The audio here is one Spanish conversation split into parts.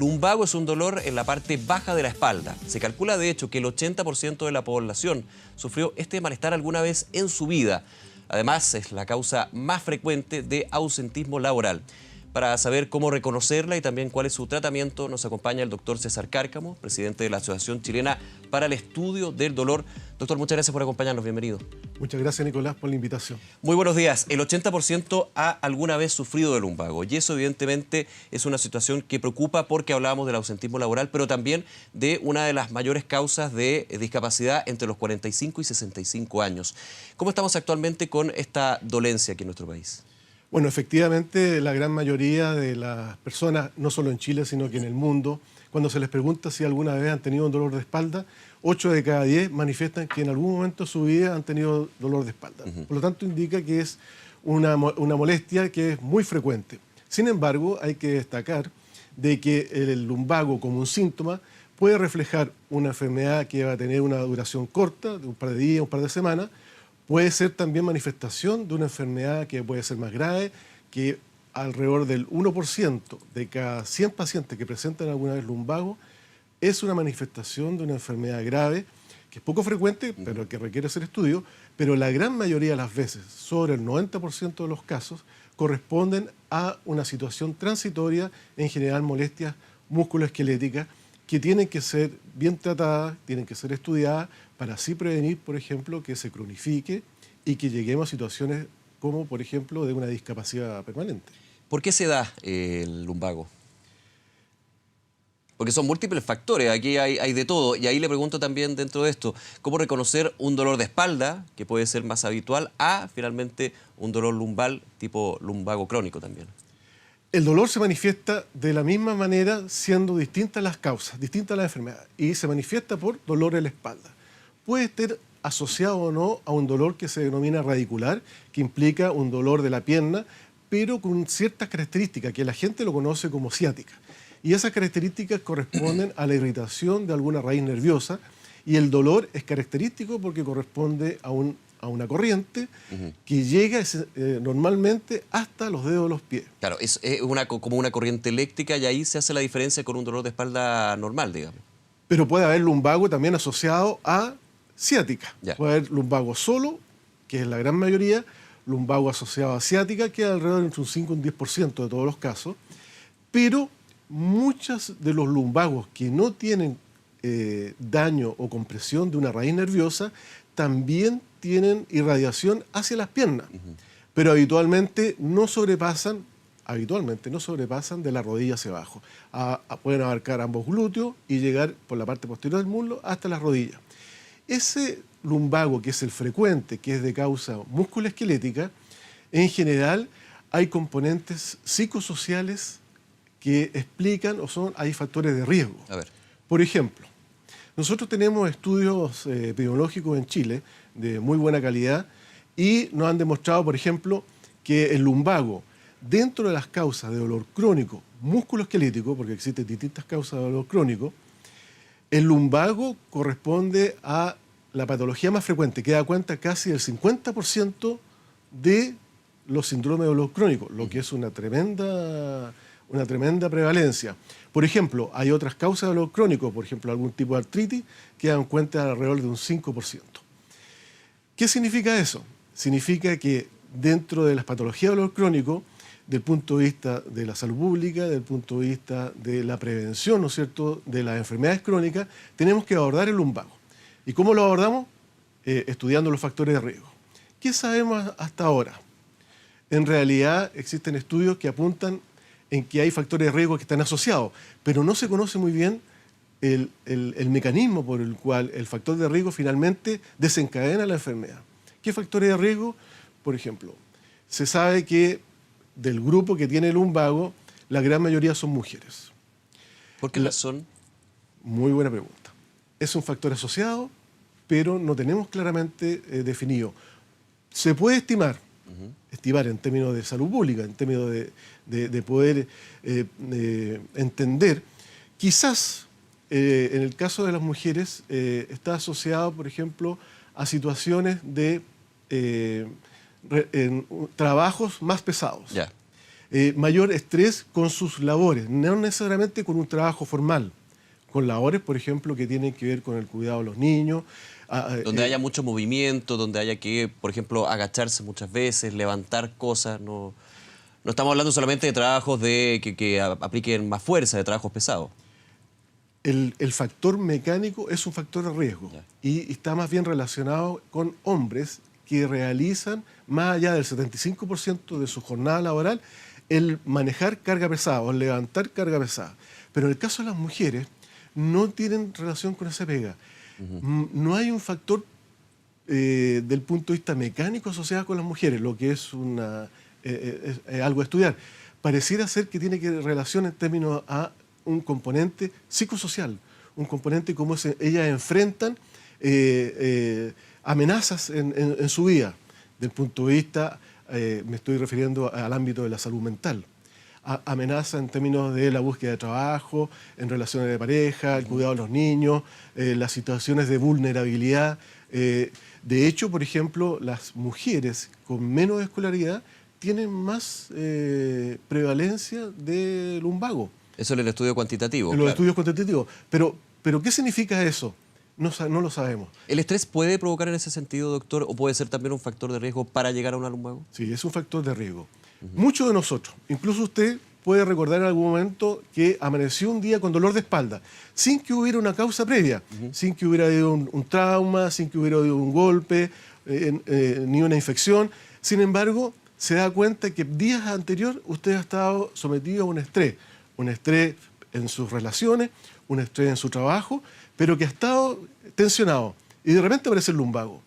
Lumbago es un dolor en la parte baja de la espalda. Se calcula, de hecho, que el 80% de la población sufrió este malestar alguna vez en su vida. Además, es la causa más frecuente de ausentismo laboral. Para saber cómo reconocerla y también cuál es su tratamiento, nos acompaña el doctor César Cárcamo, presidente de la Asociación Chilena para el Estudio del Dolor. Doctor, muchas gracias por acompañarnos. Bienvenido. Muchas gracias, Nicolás, por la invitación. Muy buenos días. El 80% ha alguna vez sufrido de lumbago y eso evidentemente es una situación que preocupa porque hablábamos del ausentismo laboral, pero también de una de las mayores causas de discapacidad entre los 45 y 65 años. ¿Cómo estamos actualmente con esta dolencia aquí en nuestro país? Bueno, efectivamente, la gran mayoría de las personas, no solo en Chile, sino que en el mundo, cuando se les pregunta si alguna vez han tenido un dolor de espalda, 8 de cada 10 manifiestan que en algún momento de su vida han tenido dolor de espalda. Por lo tanto, indica que es una molestia que es muy frecuente. Sin embargo, hay que destacar de que el lumbago como un síntoma puede reflejar una enfermedad que va a tener una duración corta, de un par de días, un par de semanas. Puede ser también manifestación de una enfermedad que puede ser más grave, que alrededor del 1% de cada 100 pacientes que presentan alguna vez lumbago es una manifestación de una enfermedad grave, que es poco frecuente, pero que requiere hacer estudio, pero la gran mayoría de las veces, sobre el 90% de los casos, corresponden a una situación transitoria, en general molestias musculoesqueléticas, que tienen que ser bien tratadas, tienen que ser estudiadas para así prevenir, por ejemplo, que se cronifique y que lleguemos a situaciones como, por ejemplo, de una discapacidad permanente. ¿Por qué se da el lumbago? Porque son múltiples factores, aquí hay de todo. Y ahí le pregunto también dentro de esto, ¿cómo reconocer un dolor de espalda, que puede ser más habitual, a finalmente un dolor lumbal tipo lumbago crónico también? El dolor se manifiesta de la misma manera, siendo distintas las causas, distintas las enfermedades, y se manifiesta por dolor en la espalda. Puede estar asociado o no a un dolor que se denomina radicular, que implica un dolor de la pierna, pero con ciertas características que la gente lo conoce como ciática. Y esas características corresponden a la irritación de alguna raíz nerviosa, y el dolor es característico porque corresponde a una corriente que llega normalmente hasta los dedos de los pies. Claro, es como una corriente eléctrica y ahí se hace la diferencia con un dolor de espalda normal, digamos. Pero puede haber lumbago también asociado a ciática. Ya. Puede haber lumbago solo, que es la gran mayoría, lumbago asociado a ciática, que es alrededor entre un 5 y un 10% de todos los casos. Pero muchos de los lumbagos que no tienen daño o compresión de una raíz nerviosa también tienen irradiación hacia las piernas, pero habitualmente no sobrepasan de la rodilla hacia abajo. Pueden abarcar ambos glúteos y llegar por la parte posterior del muslo hasta las rodillas. Ese lumbago, que es el frecuente, que es de causa musculoesquelética, en general hay componentes psicosociales que explican hay factores de riesgo. A ver. Por ejemplo, nosotros tenemos estudios epidemiológicos en Chile de muy buena calidad y nos han demostrado, por ejemplo, que el lumbago, dentro de las causas de dolor crónico musculoesquelético, porque existen distintas causas de dolor crónico, el lumbago corresponde a la patología más frecuente, que da cuenta casi del 50% de los síndromes de dolor crónico, lo que es una tremenda prevalencia. Por ejemplo, hay otras causas de dolor crónico, por ejemplo, algún tipo de artritis, que dan cuenta de alrededor de un 5%. ¿Qué significa eso? Significa que dentro de las patologías de dolor crónico, del punto de vista de la salud pública, del punto de vista de la prevención, ¿no es cierto?, de las enfermedades crónicas, tenemos que abordar el lumbago. ¿Y cómo lo abordamos? Estudiando los factores de riesgo. ¿Qué sabemos hasta ahora? En realidad existen estudios que apuntan en que hay factores de riesgo que están asociados, pero no se conoce muy bien el mecanismo por el cual el factor de riesgo finalmente desencadena la enfermedad. ¿Qué factores de riesgo? Por ejemplo, se sabe que del grupo que tiene lumbago, la gran mayoría son mujeres. ¿Por qué razón? Muy buena pregunta. Es un factor asociado, pero no tenemos claramente definido. Se puede estimar en términos de salud pública, en términos de poder entender. Quizás en el caso de las mujeres está asociado, por ejemplo, a situaciones de trabajos más pesados. Ya. mayor estrés con sus labores, no necesariamente con un trabajo formal, con labores, por ejemplo, que tienen que ver con el cuidado de los niños. Donde haya mucho movimiento, donde haya que, por ejemplo, agacharse muchas veces, levantar cosas. No, no estamos hablando solamente de trabajos que apliquen más fuerza, de trabajos pesados. El factor mecánico es un factor de riesgo y está más bien relacionado con hombres que realizan más allá del 75% de su jornada laboral el manejar carga pesada o levantar carga pesada. Pero en el caso de las mujeres no tienen relación con esa pega. No hay un factor del punto de vista mecánico asociado con las mujeres, lo que es algo a estudiar. Pareciera ser que tiene que relación en términos a un componente psicosocial, un componente como ellas enfrentan amenazas en su vida. Del punto de vista, me estoy refiriendo al ámbito de la salud mental. Amenaza en términos de la búsqueda de trabajo, en relaciones de pareja, el cuidado de los niños, las situaciones de vulnerabilidad. De hecho, por ejemplo, las mujeres con menos escolaridad tienen más prevalencia de lumbago. Eso en el estudio cuantitativo. En los estudios cuantitativos. Pero ¿qué significa eso? No lo sabemos. ¿El estrés puede provocar en ese sentido, doctor, o puede ser también un factor de riesgo para llegar a un lumbago? Sí, es un factor de riesgo. Muchos de nosotros, incluso usted puede recordar en algún momento que amaneció un día con dolor de espalda, sin que hubiera una causa previa, sin que hubiera habido un trauma, sin que hubiera habido un golpe, ni una infección. Sin embargo, se da cuenta que días anteriores usted ha estado sometido a un estrés en sus relaciones, un estrés en su trabajo, pero que ha estado tensionado y de repente aparece el lumbago.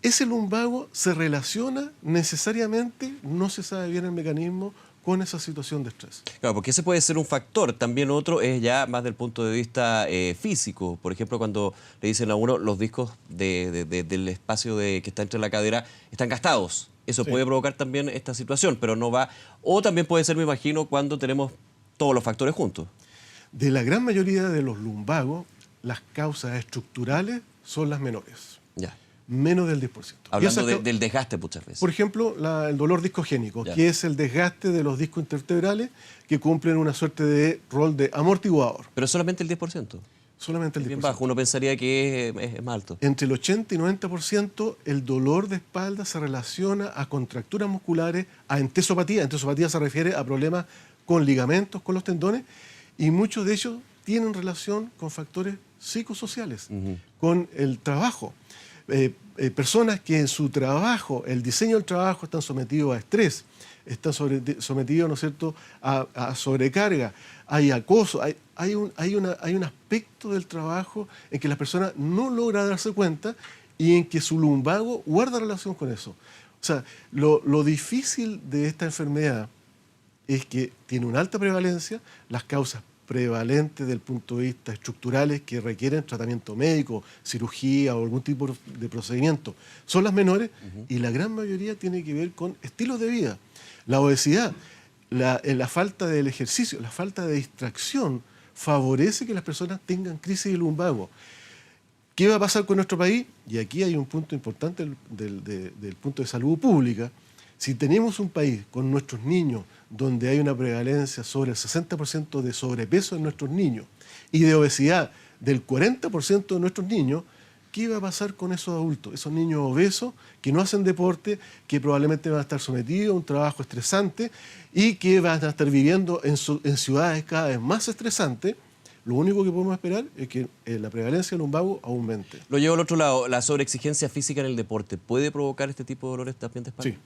Ese lumbago se relaciona necesariamente, no se sabe bien el mecanismo, con esa situación de estrés. Claro, porque ese puede ser un factor. También otro es ya más del punto de vista físico. Por ejemplo, cuando le dicen a uno los discos del espacio que está entre la cadera están gastados. Eso puede provocar también esta situación, pero no va... O también puede ser, me imagino, cuando tenemos todos los factores juntos. De la gran mayoría de los lumbagos, las causas estructurales son las menores. Ya. Menos del 10%. Hablando del desgaste muchas veces. Por ejemplo, el dolor discogénico, que es el desgaste de los discos intervertebrales que cumplen una suerte de rol de amortiguador. Pero solamente el 10%. Solamente el 10%. Bien bajo, uno pensaría que es más alto. Entre el 80 y 90% el dolor de espalda se relaciona a contracturas musculares, a entesopatía. Entesopatía se refiere a problemas con ligamentos, con los tendones, y muchos de ellos tienen relación con factores psicosociales, con el trabajo. Personas que en su trabajo, el diseño del trabajo, están sometidos a estrés, están sometidos, ¿no es cierto?, a sobrecarga, hay acoso, hay un aspecto del trabajo en que la persona no logra darse cuenta y en que su lumbago guarda relación con eso. O sea, lo difícil de esta enfermedad es que tiene una alta prevalencia, las causas prevalentes del punto de vista estructurales que requieren tratamiento médico, cirugía o algún tipo de procedimiento son las menores y la gran mayoría tiene que ver con estilos de vida. La obesidad, la falta del ejercicio, la falta de distracción favorece que las personas tengan crisis de lumbago. ¿Qué va a pasar con nuestro país? Y aquí hay un punto importante del punto de salud pública. Si tenemos un país con nuestros niños donde hay una prevalencia sobre el 60% de sobrepeso en nuestros niños y de obesidad del 40% de nuestros niños, ¿qué va a pasar con esos adultos? Esos niños obesos que no hacen deporte, que probablemente van a estar sometidos a un trabajo estresante y que van a estar viviendo en ciudades cada vez más estresantes. Lo único que podemos esperar es que la prevalencia del lumbago aumente. Lo llevo al otro lado, la sobreexigencia física en el deporte, ¿puede provocar este tipo de dolores también de espalda? Sí.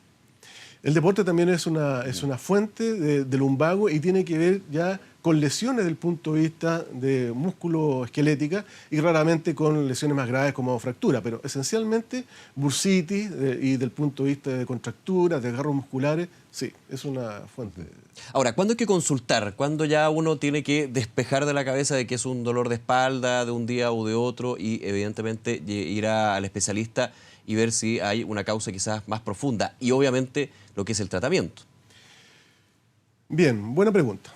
El deporte también es una fuente de lumbago y tiene que ver ya con lesiones desde el punto de vista de músculo esquelética y raramente con lesiones más graves como fractura, pero esencialmente bursitis y del punto de vista de contracturas, de desgarros musculares, sí, es una fuente. Ahora, ¿cuándo hay que consultar? ¿Cuándo ya uno tiene que despejar de la cabeza de que es un dolor de espalda de un día o de otro y evidentemente ir al especialista y ver si hay una causa quizás más profunda y obviamente lo que es el tratamiento? Bien, buena pregunta.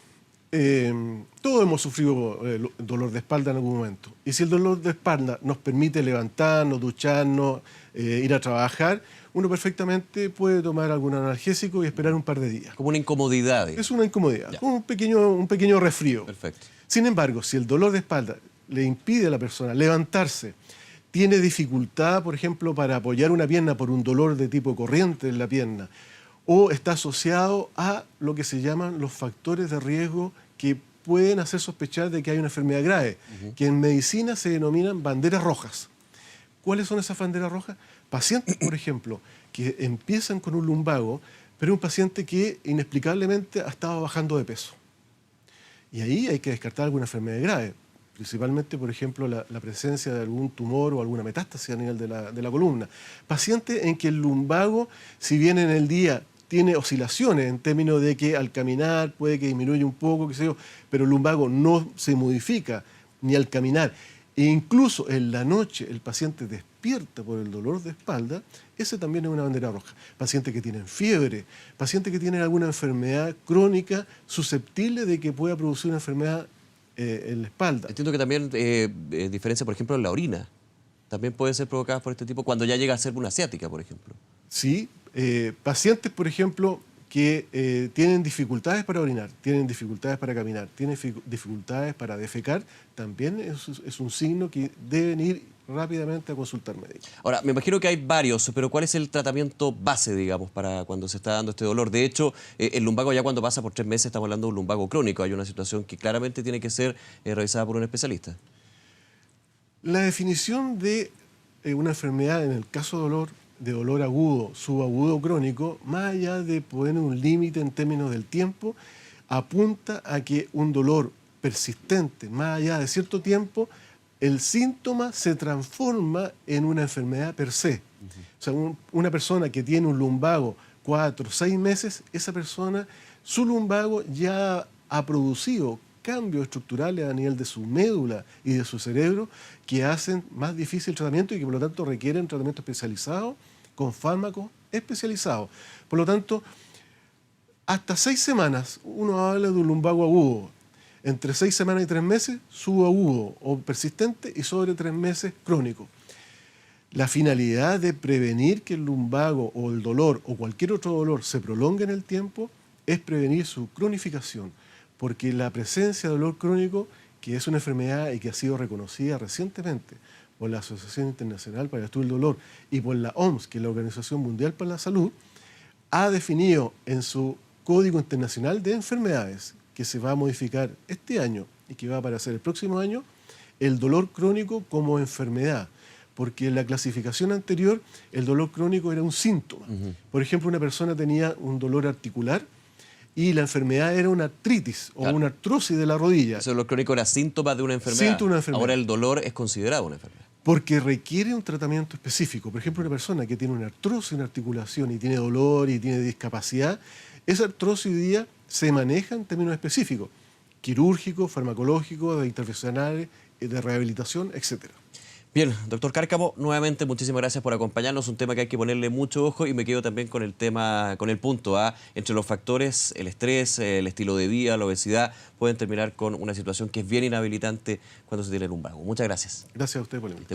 Todos hemos sufrido dolor de espalda en algún momento. Y si el dolor de espalda nos permite levantarnos, ducharnos, ir a trabajar, uno perfectamente puede tomar algún analgésico y esperar un par de días. Como una incomodidad. Es una incomodidad, como un pequeño resfrío. Perfecto. Sin embargo, si el dolor de espalda le impide a la persona levantarse, tiene dificultad, por ejemplo, para apoyar una pierna por un dolor de tipo corriente en la pierna, o está asociado a lo que se llaman los factores de riesgo que pueden hacer sospechar de que hay una enfermedad grave, que en medicina se denominan banderas rojas. ¿Cuáles son esas banderas rojas? Pacientes, por ejemplo, que empiezan con un lumbago, pero un paciente que inexplicablemente ha estado bajando de peso. Y ahí hay que descartar alguna enfermedad grave, principalmente, por ejemplo, la presencia de algún tumor o alguna metástasis a nivel de la columna. Pacientes en que el lumbago, si bien en el día tiene oscilaciones en términos de que al caminar puede que disminuya un poco, qué sé yo, pero el lumbago no se modifica ni al caminar. E incluso en la noche el paciente despierta por el dolor de espalda, ese también es una bandera roja. Pacientes que tienen fiebre, pacientes que tienen alguna enfermedad crónica susceptible de que pueda producir una enfermedad en la espalda. Entiendo que también diferencia, por ejemplo, en la orina. También puede ser provocada por este tipo cuando ya llega a ser una ciática, por ejemplo. Sí, pacientes, por ejemplo, que tienen dificultades para orinar, tienen dificultades para caminar, tienen dificultades para defecar, también es un signo que deben ir rápidamente a consultar médico. Ahora, me imagino que hay varios, pero ¿cuál es el tratamiento base, digamos, para cuando se está dando este dolor? De hecho, el lumbago ya cuando pasa por 3 meses estamos hablando de un lumbago crónico. Hay una situación que claramente tiene que ser revisada por un especialista. La definición de una enfermedad, en el caso de dolor agudo, subagudo o crónico, más allá de poner un límite en términos del tiempo, apunta a que un dolor persistente, más allá de cierto tiempo, el síntoma se transforma en una enfermedad per se. O sea, una persona que tiene un lumbago 4 o 6 meses, esa persona, su lumbago ya ha producido cambios estructurales a nivel de su médula y de su cerebro que hacen más difícil el tratamiento y que por lo tanto requieren tratamiento especializado con fármacos especializados. Por lo tanto, hasta 6 semanas uno habla de un lumbago agudo. Entre 6 semanas y 3 meses, subagudo o persistente, y sobre 3 meses, crónico. La finalidad de prevenir que el lumbago o el dolor o cualquier otro dolor se prolongue en el tiempo es prevenir su cronificación, porque la presencia de dolor crónico, que es una enfermedad y que ha sido reconocida recientemente por la Asociación Internacional para el Estudio del Dolor y por la OMS, que es la Organización Mundial para la Salud, ha definido en su Código Internacional de Enfermedades, que se va a modificar este año y que va a aparecer el próximo año, el dolor crónico como enfermedad, porque en la clasificación anterior el dolor crónico era un síntoma. Por ejemplo, una persona tenía un dolor articular y la enfermedad era una artritis o una artrosis de la rodilla. Ese dolor crónico era síntoma de una enfermedad. Síntoma de una enfermedad. Ahora el dolor es considerado una enfermedad. Porque requiere un tratamiento específico. Por ejemplo, una persona que tiene una artrosis en la articulación y tiene dolor y tiene discapacidad, esa artrosis hoy día se maneja en términos específicos, quirúrgicos, farmacológicos, de intervencionales, de rehabilitación, etc. Bien, doctor Cárcamo, nuevamente muchísimas gracias por acompañarnos, un tema que hay que ponerle mucho ojo, y me quedo también con el tema, con el punto A, entre los factores, el estrés, el estilo de vida, la obesidad, pueden terminar con una situación que es bien inhabilitante cuando se tiene lumbago. Muchas gracias. Gracias a usted por la invitación.